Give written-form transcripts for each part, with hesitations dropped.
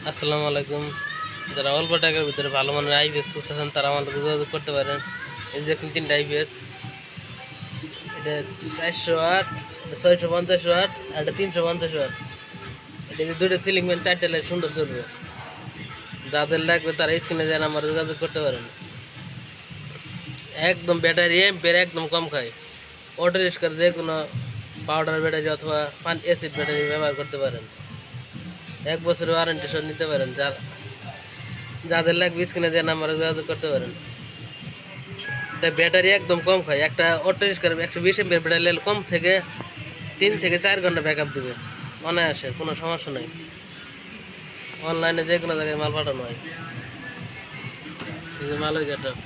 আসসালামু আলাইকুম। যারা অল্প টাকার ভিতরে ভালো মানের আইপিএস খুঁজতেছেন তারা আমার সাথে যোগাযোগ করতে পারেন। এই যে 3টা আইপিএস, এটা 400 ওয়াট, 650 ওয়াট আর এটা 350 ওয়াট। এটা যে দুটো সিলিং ফ্যান 4টে লাইট সুন্দর চলবে। যাদের লাগবে তারা স্ক্রিনে যায় আমার যোগাযোগ করতে পারেন। একদম ব্যাটারি এম্পের একদম কম খায়। অটো রিক্সার যে কোনো পাউডার ব্যাটারি অথবা অ্যাসিড ব্যাটারি ব্যবহার করতে পারেন। 1 বছরের ওয়ারেন্টি সহ নিতে পারেন। যাদের লাগবে স্ক্রিনে যে নাম্বারে যোগাযোগ করতে পারেন। এটা ব্যাটারি একদম কম খায়। একটা অটো রিক্সার 120 এমপির ব্যাটারি কম থেকে 3 থেকে 4 ঘন্টা ব্যাকআপ দেবে অনায়াসে, কোনো সমস্যা নেই। অনলাইনে যে কোনো জায়গায় মাল পাঠানো হয়। এই যে মালের গেটআপ,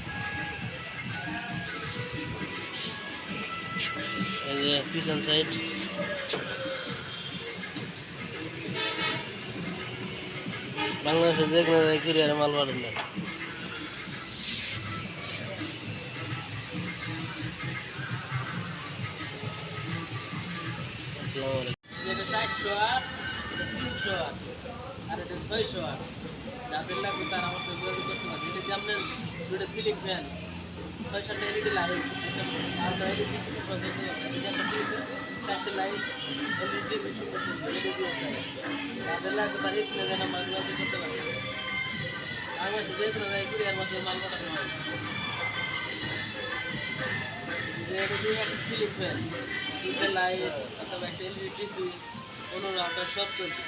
এই যে পিছন সাইড, বাংলাদেশের যে কোনো জায়গায় কুরিয়ারে মাল পাঠানো হয়। আসসালামু আলাইকুম। এটা 400 ওয়াট, এটা 300 ওয়াট আর এটা 600 ওয়াট। যাদের লাগবে তারা আমার সাথে যোগাযোগ করতে পারে। এটা যেমন দুটো সিলিং ফ্যান, 6-7টা এলইডি লাইট, আর এলইডি টিভি সহ দেখতে পাবেন। এটা একটা টিভিতে 4টে লাইট, এলইডি টিভি সুন্দর সুন্দর এটা দিয়ে দেয়। যাদের লাগবে তারা স্ক্রিনে যেন আমার যোগাযোগ করতে পারে। আমার যে কোনো জায়গায় কুরিয়ার মাধ্যমে মাল পাঠানো হয়। যে এটা দিয়ে একটা সিলিং ফ্যান, 2টে লাইট অথবা একটা এলইডি টিভি, কোনো রাউটার সব চলবে।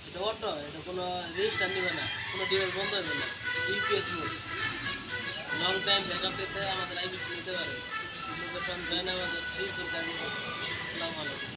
এটা অটো, এটা কোনো রেজিস্টার নেবে না, কোনো ডিভাইস বন্ধ হবে না। UPS mode, long time backup পেতে আমাদের আইপিএস নিতে পারে। লোকেশন জয়নাবাজার 3 আসসালামু আলাইকুম।